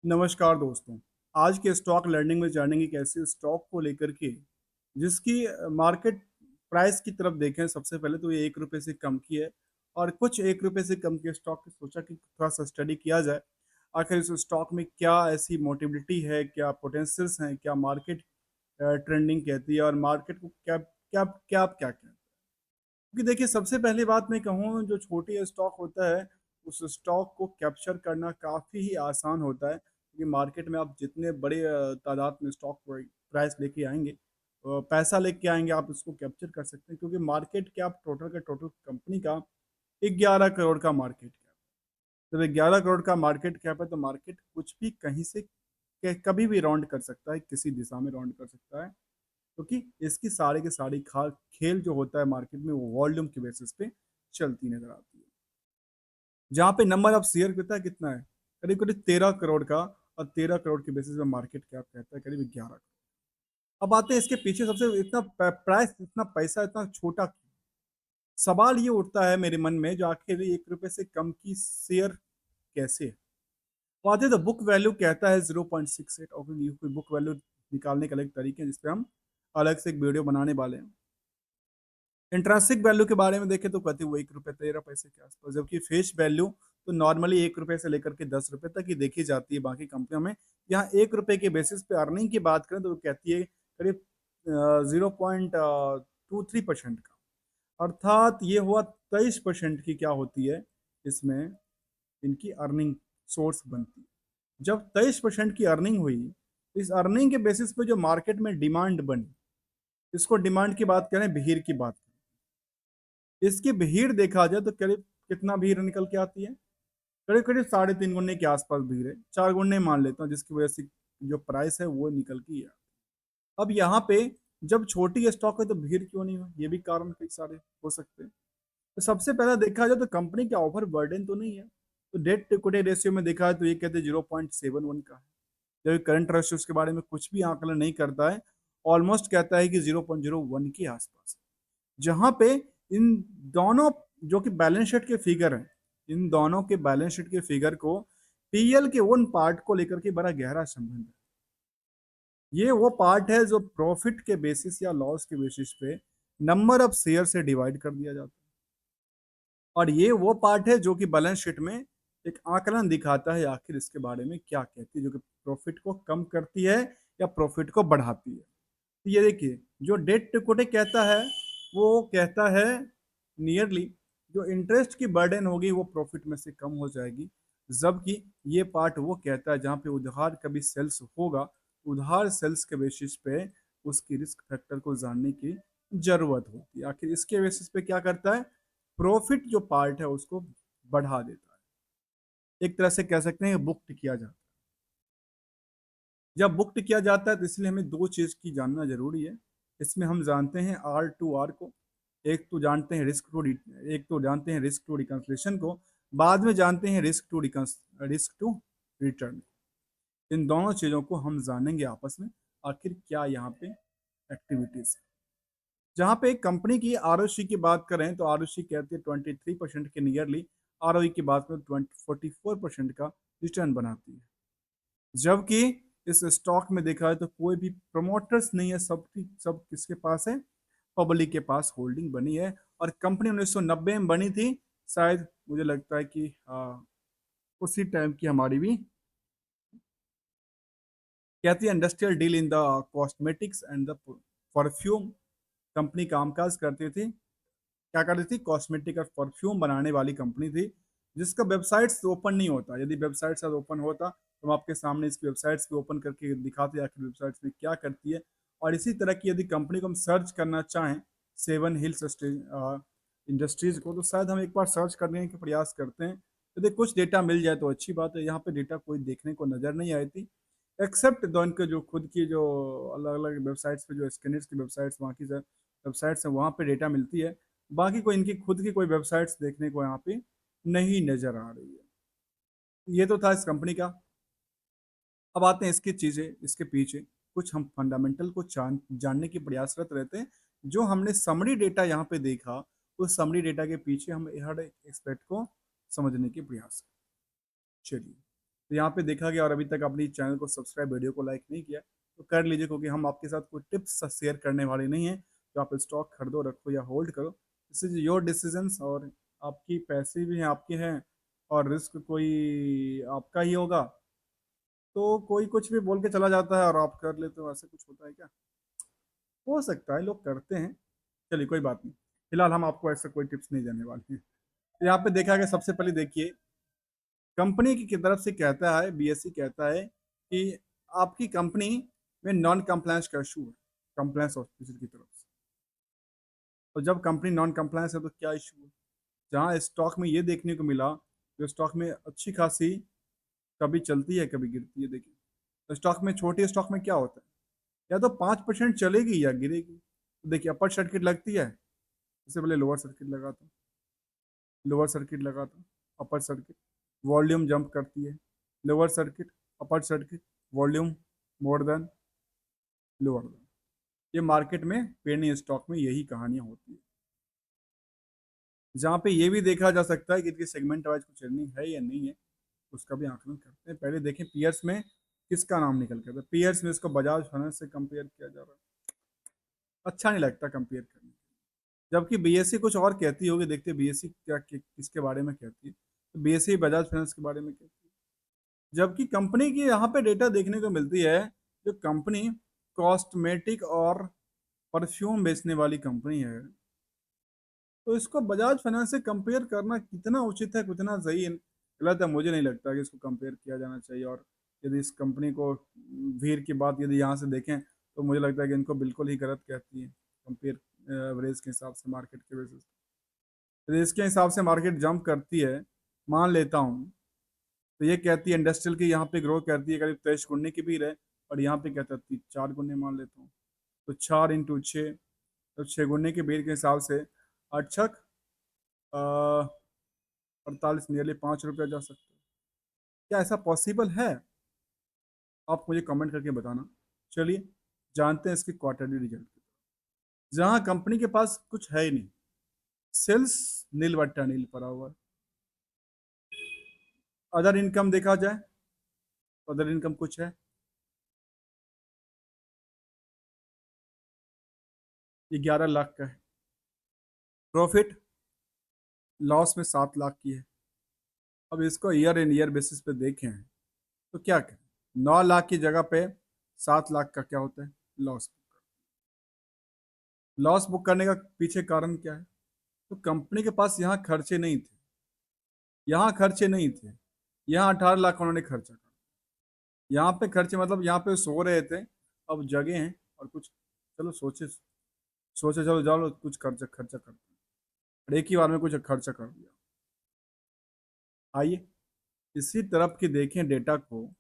नमस्कार दोस्तों। आज के स्टॉक लर्निंग में जानेंगे कैसे स्टॉक को लेकर के जिसकी मार्केट प्राइस की तरफ देखें। सबसे पहले तो ये ₹1 से कम की है और कुछ ₹1 से कम के स्टॉक की सोचा कि थोड़ा-सा स्टडी किया जाए। आखिर इस स्टॉक में क्या ऐसी मोटिलिटी है, क्या पोटेंशियल्स हैं, क्या मार्केट ट्रेंडिंग कहती है और मार्केट को क्या क्या क्या क्या कहते हैं। क्योंकि देखिए सबसे पहली बात मैं कहूँ जो छोटी स्टॉक होता है, उस स्टॉक को कैप्चर करना काफ़ी ही आसान होता है क्योंकि मार्केट में आप जितने बड़े तादाद में स्टॉक प्राइस लेके आएँगे पैसा लेके आएँगे आप उसको कैप्चर कर सकते हैं क्योंकि मार्केट कैप टोटल का टोटल कंपनी का 11 करोड़ का मार्केट कैप। जब 11 करोड़ का मार्केट कैप है तो मार्केट कुछ भी कहीं से कभी भी राउंड कर सकता है, किसी दिशा में राउंड कर सकता है। क्योंकि इसकी सारी की सारी खेल जो होता है मार्केट में वो वॉल्यूम के बेसिस पे चलती नजर आती है। जहाँ पे नंबर ऑफ शेयर कितना है, करीब करीब 13 करोड़ का। और 13 करोड़ के बेसिस पे मार्केट कैप कहता है करीब 11 करोड़। अब आते हैं इसके पीछे सबसे इतना प्राइस, इतना पैसा इतना छोटा क्यों? सवाल ये उठता है मेरे मन में जो आखिर ₹1 से कम की शेयर कैसे है। तो आते तो बुक वैल्यू कहता है 0.68 और ये कोई बुक वैल्यू निकालने के अलग तरीके हैं जिसपे हम अलग से एक वीडियो बनाने वाले हैं। इंट्रिंसिक वैल्यू के बारे में देखें तो कहते हैं वो ₹1 13 के आसपास, जबकि फेस वैल्यू तो नॉर्मली ₹1 से लेकर के ₹10 तक ही देखी जाती है बाकी कंपनियों में। यहाँ ₹1 के बेसिस पे अर्निंग की बात करें तो वो कहती है करीब 0.23% का, अर्थात ये हुआ 23% की क्या होती है इसमें इनकी अर्निंग सोर्स बनती है। जब 23% की अर्निंग हुई, इस अर्निंग के बेसिस पे जो मार्केट में डिमांड बनी, इसको डिमांड की बात करें, भीड़ की बात करें, इसकी भीड़ देखा जाए तो करीब कितना भीड़ निकल के आती है, करीब करीब 3.5 गुने के आसपास भीड़ है, 4 गुने मान लेता हूँ जिसकी वजह से जो प्राइस है वो निकल के है। अब यहाँ पे जब छोटी स्टॉक है तो भीड़ क्यों नहीं हो, ये भी कारण कई सारे हो सकते हैं। तो सबसे पहला देखा जाए तो कंपनी का ओवर बर्डन तो नहीं है। तो डेट टू इक्विटी रेशियो में देखा है तो ये कहते हैं 0.71 का है, जबकि करंट रेशियो के बारे में कुछ भी आकलन नहीं करता है, ऑलमोस्ट कहता है कि 0.01 के आसपास। जहाँ पे इन दोनों जो कि बैलेंस शीट के फिगर हैं, इन दोनों के बैलेंस शीट के फिगर को पीएल के उन पार्ट को लेकर के बड़ा गहरा संबंध है। ये वो पार्ट है जो प्रॉफिट के बेसिस या लॉस के बेसिस पे नंबर ऑफ शेयर से डिवाइड कर दिया जाता है, और ये वो पार्ट है जो कि बैलेंस शीट में एक आकलन दिखाता है आखिर इसके बारे में क्या कहती है, जो कि प्रॉफिट को कम करती है या प्रॉफिट को बढ़ाती है। तो ये देखिए जो डेट टू इक्विटी कहता है वो कहता है नियरली जो इंटरेस्ट की बर्डन होगी वो प्रॉफिट में से कम हो जाएगी, जबकि ये पार्ट वो कहता है जहाँ पे उधार कभी सेल्स होगा, उधार सेल्स के बेसिस पे उसकी रिस्क फैक्टर को जानने की जरूरत होती है। आखिर इसके बेसिस पे क्या करता है, प्रॉफिट जो पार्ट है उसको बढ़ा देता है, एक तरह से कह सकते हैं बुक्ड किया जाता है। जब बुक्ड किया जाता है तो इसलिए हमें दो चीज़ की जानना जरूरी है। इसमें हम जानते हैं आर टू आर को, एक तो जानते हैं एक तो जानते हैं रिस्क टू रिकन्सिलेशन को, बाद में जानते हैं रिस्क टू रिटर्न। इन दोनों चीज़ों को हम जानेंगे आपस में आखिर क्या यहाँ पे एक्टिविटीज है। जहाँ पे एक कंपनी की आर की बात करें तो आर कहती है 23% के नियरली, आर की बात करें 44% का रिटर्न बनाती है, जबकि इस स्टॉक में देखा है तो कोई भी प्रमोटर्स नहीं है, सब किसके पास है, पब्लिक के पास होल्डिंग बनी है। और कंपनी 1990 में बनी थी, शायद मुझे लगता है कि उसी टाइम की हमारी भी कहती है industrial deal in the cosmetics and the perfume company कामकाज करती थी। क्या करती थी, कॉस्मेटिक और परफ्यूम बनाने वाली कंपनी थी, जिसका वेबसाइट्स ओपन नहीं होता। यदि वेबसाइट्स ओपन होता तो हम आपके सामने इसकी वेबसाइट्स भी ओपन करके दिखाते आखिर वेबसाइट्स में क्या करती है। और इसी तरह की यदि कंपनी को हम सर्च करना चाहें, सेवन हिल्स इंडस्ट्रीज को, तो शायद हम एक बार सर्च करने के प्रयास करते हैं, यदि कुछ डेटा मिल जाए तो अच्छी बात है। यहाँ पे डेटा कोई देखने को नज़र नहीं आई थी, एक्सेप्ट दो इनके जो खुद की जो अलग अलग वेबसाइट्स पे जो स्कैनर्स की वेबसाइट्स वहाँ की वेबसाइट्स हैं वहाँ पे डेटा मिलती है, बाकी कोई इनकी खुद की कोई वेबसाइट्स देखने को यहाँ पे नहीं नजर आ रही है। ये तो था इस कंपनी का। अब आते हैं इसकी चीजें, इसके पीछे कुछ हम फंडामेंटल को जानने की प्रयासरत रहते हैं। जो हमने समरी डेटा यहाँ पे देखा, उस समरी डेटा के पीछे हम हर एक एक्सपेक्ट को समझने के प्रयास करें। चलिए तो यहाँ पे देखा गया, और अभी तक अपनी चैनल को सब्सक्राइब, वीडियो को लाइक नहीं किया तो कर लीजिए, क्योंकि हम आपके साथ कोई टिप्स शेयर करने वाले नहीं हैं। तो आप स्टॉक खरीदो, रखो या होल्ड करो, दिस इज योर डिसीजंस, और आपकी पैसे भी हैं आपके हैं, और रिस्क कोई आपका ही होगा। तो कोई कुछ भी बोल के चला जाता है और आप कर लेते हो, ऐसे कुछ होता है क्या? हो सकता है, लोग करते हैं। चलिए कोई बात नहीं, फिलहाल हम आपको ऐसा कोई टिप्स नहीं देने वाले हैं। तो यहाँ पे देखा गया, सबसे पहले देखिए, कंपनी की तरफ से कहता है, बीएसई कहता है कि आपकी कंपनी में नॉन कंप्लायंस का इशू है, कंप्लायंस ऑफिसर की तरफ से। तो जब कंपनी नॉन कंप्लायंस है तो क्या इशू है? जहाँ स्टॉक में ये देखने को मिला, जो स्टॉक में अच्छी खासी कभी चलती है कभी गिरती है। देखिए, तो स्टॉक में, छोटे स्टॉक में क्या होता है, या तो 5% चलेगी या गिरेगी। तो देखिए, अपर सर्किट लगती है, इससे पहले लोअर सर्किट लगाता, लोअर सर्किट लगाता, अपर सर्किट, वॉल्यूम जंप करती है, lower circuit, upper circuit, volume more than lower than. ये मार्केट में पेनी स्टॉक में यही कहानियां होती है। जहाँ पे ये भी देखा जा सकता है कि इनकी सेगमेंट वाइज कुछ अर्निंग है या नहीं है, उसका भी आकलन करते हैं। पहले देखें पीयर्स में किसका नाम निकल के आता है। पीयर्स में इसको बजाज फाइनेंस से कंपेयर किया जा रहा है, अच्छा नहीं लगता कंपेयर करने। जबकि बीएससी कुछ और कहती होगी, देखते हैं बीएससी क्या किसके बारे में कहती है। तो बीएससी बजाज फाइनेंस के बारे में कहती है। जबकि कंपनी की यहाँ पे डेटा देखने को मिलती है, जो कंपनी कॉस्मेटिक और परफ्यूम बेचने वाली कंपनी है, तो इसको बजाज फाइनेंस से कंपेयर करना कितना उचित है, कितना सही है, गलत है, मुझे नहीं लगता कि इसको कंपेयर किया जाना चाहिए। और यदि इस कंपनी को, भीड़ की बात यदि यहाँ से देखें, तो मुझे लगता है कि इनको बिल्कुल ही गलत कहती है कंपेयर एवरेज के हिसाब से, मार्केट के बेसिस। यदि इसके हिसाब से मार्केट जंप करती है, मान लेता हूँ, तो ये कहती है इंडस्ट्रियल की यहाँ पे ग्रोथ करती है करीब 23 गुने की भी रहे, और यहाँ पे क्या कहती है 4 गुने मान लेता हूँ। तो 4 × 6, तो 6 गुने के बेर के हिसाब से 8 48, नियरली 5 रुपया जा सकता है। क्या ऐसा पॉसिबल है? आप मुझे कमेंट करके बताना। चलिए जानते हैं इसके क्वार्टरली रिजल्ट। जहां कंपनी के पास कुछ है ही नहीं, सेल्स नील बट्टा नील पड़ा हुआ है। अदर इनकम देखा जाए, अदर इनकम कुछ है, ये 11 लाख का है। प्रॉफिट लॉस में 7 लाख की है। अब इसको ईयर इन ईयर बेसिस पे देखें तो क्या करें, 9 लाख की जगह पे 7 लाख का क्या होता है, लॉस। लॉस बुक करने का पीछे कारण क्या है? तो कंपनी के पास यहाँ खर्चे नहीं थे, यहाँ खर्चे नहीं थे, यहाँ 18 लाख उन्होंने खर्चा कर। यहाँ पे खर्चे मतलब यहाँ पे सो रहे थे, अब जगह हैं और कुछ, चलो सोचे, सोचे चलो जाओ कुछ खर्चा खर्चा करते हैं, और एक ही बार में कुछ खर्चा कर दिया। आइए इसी तरफ की देखें डेटा को,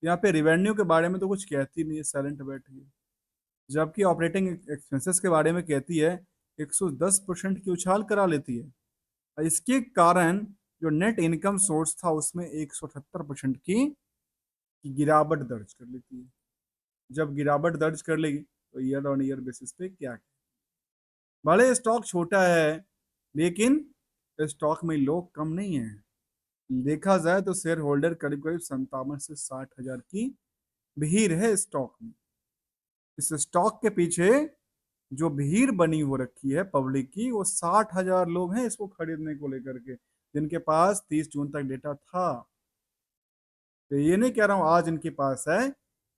यहाँ पे रिवेन्यू के बारे में तो कुछ कहती नहीं है, साइलेंट बैठी है। जबकि ऑपरेटिंग एक्सपेंसेस के बारे में कहती है, 110% की उछाल करा लेती है। और इसके कारण जो नेट इनकम सोर्स था उसमें 178% की गिरावट दर्ज कर लेती है। जब गिरावट दर्ज कर लेगी तो ईयर ऑन ईयर बेसिस पे क्या है, भले स्टॉक छोटा है लेकिन स्टॉक में लोग कम नहीं है। देखा जाए तो शेयर होल्डर करीब करीब 57 से 60 हजार की भीड़ है स्टॉक में। इस स्टॉक के पीछे जो भीड़ बनी हो रखी है पब्लिक की, वो 60 हजार लोग हैं इसको खरीदने को लेकर के, जिनके पास 30 जून तक डेटा था। तो ये नहीं कह रहा हूं आज इनके पास है,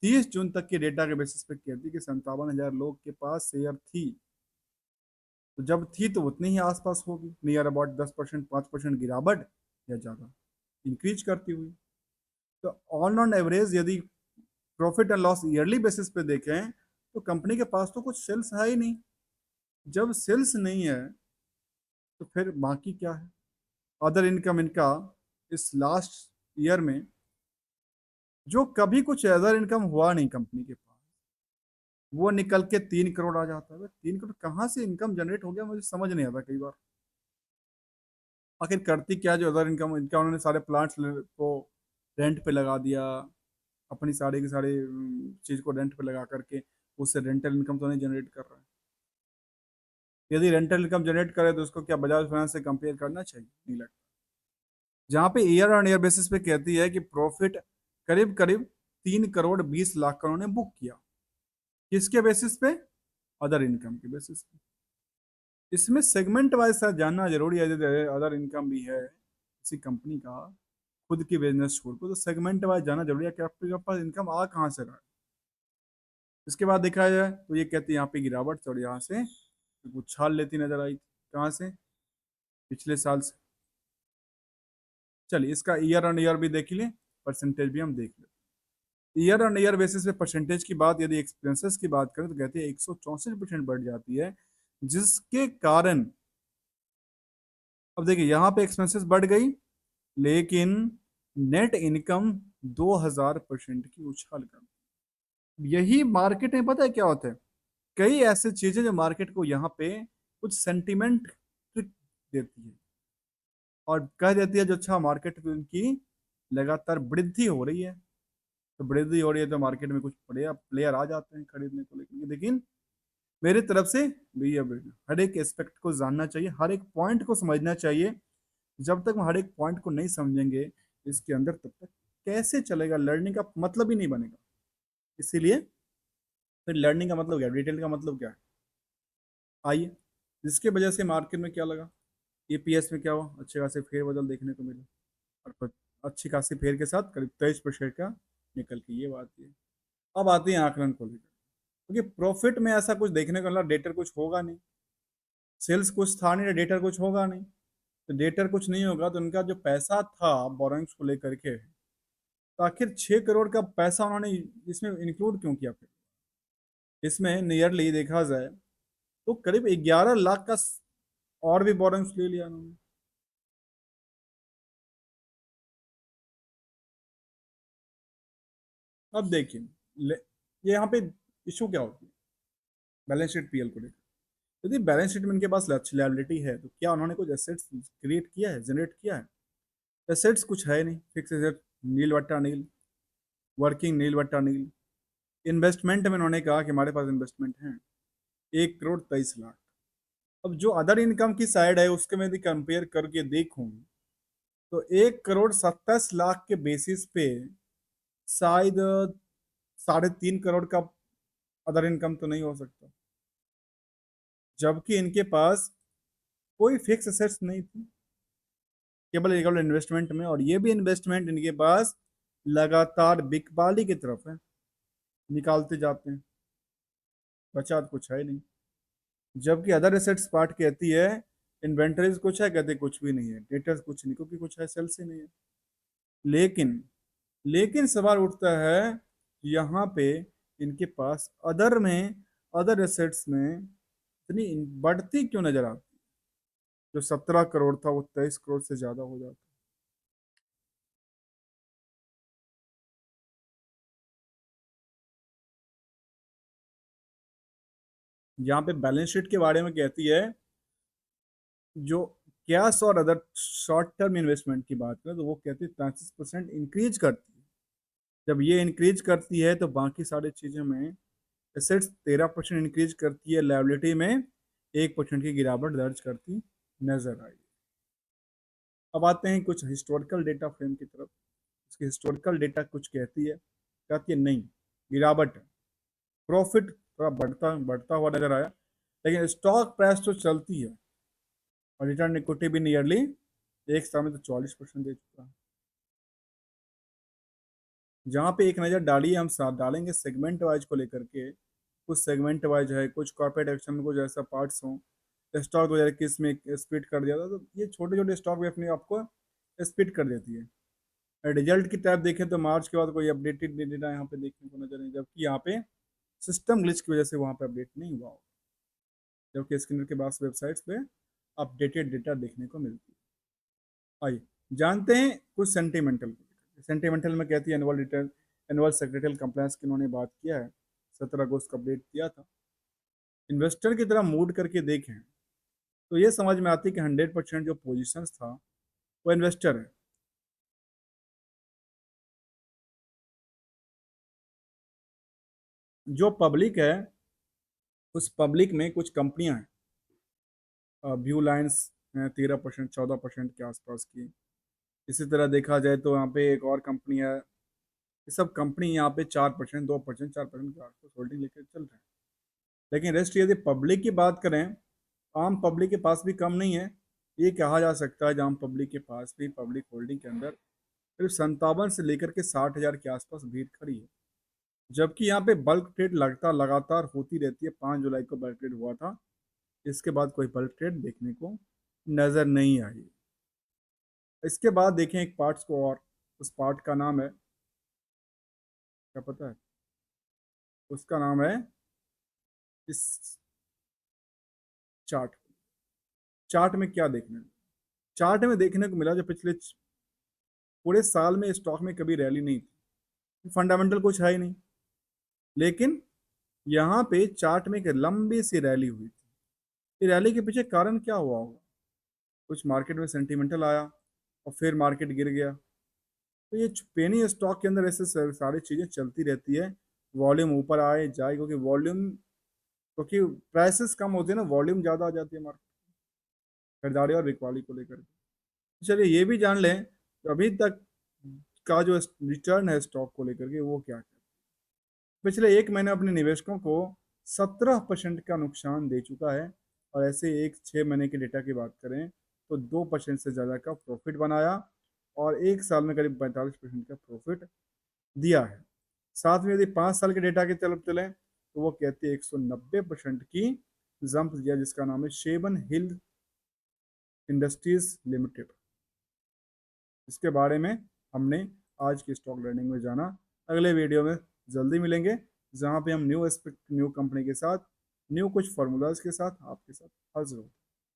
30 जून तक के डेटा के बेसिस पे कहती कि 57 हजार लोग के पास शेयर थी। तो जब थी तो उतनी ही आसपास होगी, नियर अबाउट 10%, 5% गिरावट या ज़्यादा इंक्रीज करती हुई। तो ऑन एवरेज यदि profit and loss yearly basis पे देखें, तो कंपनी के पास तो कुछ सेल्स है ही नहीं। जब सेल्स नहीं है तो फिर बाकी क्या है? अदर इनकम इनका इस लास्ट ईयर में जो कभी कुछ अदर इनकम हुआ नहीं कंपनी के पास, वो निकल के 3 करोड़ आ जाता है। 3 करोड़ कहाँ से इनकम जनरेट हो गया, मुझे समझ नहीं आता कई बार। आखिर करती क्या जो अदर इनकम इनका, उन्होंने सारे प्लांट्स को रेंट पे लगा दिया, अपनी सारी की सारी चीज़ को रेंट पे लगा करके, उससे रेंटल इनकम तो नहीं जनरेट कर रहा है। यदि रेंटल इनकम जनरेट करे तो उसको क्या बजाज फाइनेंस से कंपेयर करना चाहिए? नहीं लगता। जहाँ पे ईयर ऑन ईयर बेसिस पे कहती है कि प्रॉफिट करीब करीब 3 करोड़ 20 लाख का उन्होंने बुक किया। किसके बेसिस पे? अदर इनकम के बेसिस पे। इसमें सेगमेंट वाइज सर जानना जरूरी है। जैसे अदर इनकम भी है किसी कंपनी का, खुद की बिजनेस छोड़ को, तो सेगमेंट वाइज जानना जरूरी है कि आपके पास इनकम आ कहाँ से रहा है। इसके बाद देखा जाए तो ये कहते हैं यहाँ पे गिरावट और यहाँ से उछाल लेती नजर आई। कहाँ से? पिछले साल से। चलिए इसका ईयर ऑन ईयर भी देख लें, परसेंटेज भी हम देख लें। ईयर ऑन ईयर बेसिस पे परसेंटेज की बात, यदि एक्सपेंसेस की बात करें तो कहते हैं 164% बढ़ जाती है, जिसके कारण अब देखिए यहाँ पे एक्सपेंसेस बढ़ गई, लेकिन नेट इनकम 2000% की उछाल कर। यही मार्केट में पता है क्या होता है, कई ऐसे चीजें जो मार्केट को यहाँ पे कुछ सेंटिमेंट देती है और कह देती है जो अच्छा मार्केट में उनकी लगातार वृद्धि हो रही है, तो वृद्धि हो रही है तो मार्केट में कुछ प्लेयर प्लेयर आ जाते हैं खरीदने को लेकर। लेकिन मेरी तरफ से भैया हर एक एस्पेक्ट को जानना चाहिए, हर एक पॉइंट को समझना चाहिए। जब तक हम हर एक पॉइंट को नहीं समझेंगे इसके अंदर, तब तक कैसे चलेगा, लर्निंग का मतलब ही नहीं बनेगा। इसीलिए फिर लर्निंग का मतलब क्या है, डिटेल का मतलब क्या है, आइए। जिसके वजह से मार्केट में क्या लगा, ईपीएस में क्या हुआ, अच्छे खासे फेरबदल देखने को मिला। और अच्छी खासी फेर के साथ करीब 23% का निकल के ये बात है। अब आते हैं आकलन को लेकर, क्योंकि प्रॉफिट में ऐसा कुछ देखने को मिला, डेटर कुछ होगा नहीं, सेल्स कुछ था नहीं, डेटर कुछ होगा नहीं। तो डेटर कुछ नहीं होगा तो उनका जो पैसा था बोरोइंग्स को लेकर के, तो आखिर 6 करोड़ का पैसा उन्होंने इसमें इंक्लूड क्यों किया फिर? इसमें नियरली देखा जाए तो करीब 11 लाख का और भी बोरोइंग्स ले लिया उन्होंने। अब देखिए ये यहाँ पे इशू क्या होती है बैलेंस शीट पीएल को लेकर। यदि बैलेंस शीट में इनके पास अच्छी लायबिलिटी है तो क्या उन्होंने कुछ एसेट्स क्रिएट किया है, जनरेट किया है? एसेट्स कुछ है नहीं, फिक्स एसेट नील वट्टा नील, वर्किंग नील वट्टा नील। इन्वेस्टमेंट में उन्होंने कहा कि हमारे पास इन्वेस्टमेंट है 1 करोड़ 23 लाख। अब जो अदर इनकम की साइड है उसके में यदि कंपेयर करके देखूं तो 1 करोड़ 27 लाख के बेसिस पे शायद 3.5 करोड़ का अदर इनकम तो नहीं हो सकता, जबकि इनके पास कोई फिक्स एसेट्स नहीं थी, केवल केवल इन्वेस्टमेंट में। और ये भी इन्वेस्टमेंट इनके पास लगातार बिकवाली की तरफ है, निकालते जाते हैं, बचा तो कुछ है नहीं। जबकि अदर एसेट्स पार्ट कहती है इन्वेंटरीज कुछ है, कहते कुछ भी नहीं है, डेटर्स कुछ नहीं, क्योंकि कुछ है सेल्स ही नहीं है। लेकिन लेकिन सवाल उठता है यहाँ पे इनके पास अदर में, अदर एसेट्स में इतनी बढ़ती क्यों नजर आती? जो 17 करोड़ था वो 23 करोड़ से ज्यादा हो जाता। यहाँ पे बैलेंस शीट के बारे में कहती है जो कैश और अदर शॉर्ट टर्म इन्वेस्टमेंट की बात करें तो वो कहती है 35% इंक्रीज करती है। जब ये इंक्रीज करती है तो बाकी सारी चीज़ों में एसेट्स 13% इंक्रीज करती है, लाइबिलिटी में 1% की गिरावट दर्ज करती नजर आई। अब आते हैं कुछ हिस्टोरिकल डेटा फ्रेम की तरफ। इसकी हिस्टोरिकल डेटा कुछ कहती है नहीं, गिरावट है, प्रॉफिट थोड़ा बढ़ता बढ़ता हुआ नजर आया, लेकिन स्टॉक प्राइस तो चलती है और रिटर्न इक्विटी भी नियरली एक साल में तो 44% दे चुका है। जहाँ पे एक नज़र डालिए, हम साथ डालेंगे सेगमेंट वाइज को लेकर के। कुछ सेगमेंट वाइज है, कुछ कॉर्पोरेट एक्शन में कुछ ऐसा पार्ट्स हों, स्टॉक 2021 में स्प्लिट कर दिया था, तो ये छोटे छोटे स्टॉक भी अपने आपको स्प्लिट कर देती है। रिजल्ट की टाइप देखें तो मार्च के बाद कोई अपडेटेड डेटा यहाँ पे देखने को नजर नहीं, जबकि यहाँ पे सिस्टम ग्लिच की वजह से वहाँ पे अपडेट नहीं हुआ, जबकि स्कैनर के बाद वेबसाइट्स पे अपडेटेड डेटा देखने को मिलती है। आइए जानते हैं कुछ सेंटिमेंटल। सेंटिमेंटल में कहती है annual return, annual secretarial compliance की उन्होंने बात किया है, 17 अगस्त का अपडेट किया था। इन्वेस्टर की तरह मूड करके देखें तो ये समझ में आती है कि 100% जो पोजिशन था वो इन्वेस्टर है। जो पब्लिक है उस पब्लिक में कुछ कंपनियां हैं, व्यू लाइन्स हैं 13% 14% के आसपास की। इसी तरह देखा जाए तो यहाँ पे एक और कंपनी है ये सब कंपनी यहाँ पे 4%, 2%, 4% के आसपास होल्डिंग लेकर चल रहे हैं। लेकिन रेस्ट यदि पब्लिक की बात करें, आम पब्लिक के पास भी कम नहीं है। ये कहा जा सकता है आम पब्लिक के पास भी पब्लिक होल्डिंग के अंदर करीब 57 से लेकर के 60,000 के आसपास भीड़ खड़ी है। जबकि यहाँ पे बल्क ट्रेड लगातार होती रहती है। 5 जुलाई को बल्क ट्रेड हुआ था, इसके बाद कोई बल्क ट्रेड देखने को नजर नहीं आई। इसके बाद देखें एक पार्ट्स को, और उस पार्ट का नाम है, क्या पता है? उसका नाम है इस चार्ट। चार्ट में क्या देखने, चार्ट में देखने को मिला जो पिछले पूरे साल में स्टॉक में कभी रैली नहीं थी, फंडामेंटल कुछ है ही नहीं। लेकिन यहाँ पे चार्ट में एक लंबी सी रैली हुई थी। ये रैली के पीछे कारण क्या हुआ होगा? कुछ मार्केट में सेंटिमेंटल आया और फिर मार्केट गिर गया। तो ये पेनी स्टॉक के अंदर ऐसे सारी चीज़ें चलती रहती है। वॉल्यूम ऊपर आए जाए, क्योंकि प्राइसेस कम होते हैं ना, वॉल्यूम ज़्यादा आ जाती है मार्केट खरीदारी और बिकवाली को लेकर के। चलिए ये भी जान लें तो अभी तक का जो रिटर्न है स्टॉक को लेकर के वो क्या है। पिछले एक महीने अपने निवेशकों को 17% का नुकसान दे चुका है, और ऐसे एक 6 महीने के डेटा की बात करें तो 2% से ज़्यादा का प्रॉफिट बनाया, और एक साल में करीब 45% का प्रॉफिट दिया है। साथ में यदि 5 साल के डेटा की तरफ चलें तो वो कहते हैं 190% की जंप दिया, जिसका नाम है शेबन हिल इंडस्ट्रीज लिमिटेड। इसके बारे में हमने आज की स्टॉक लर्निंग में जाना। अगले वीडियो में जल्दी मिलेंगे, जहाँ पे हम न्यू कंपनी के साथ, न्यू कुछ फार्मूलाज के साथ आपके साथ हाजिर हो।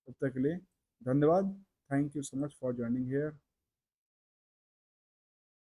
तब तक के लिए धन्यवाद। Thank you so much for joining here.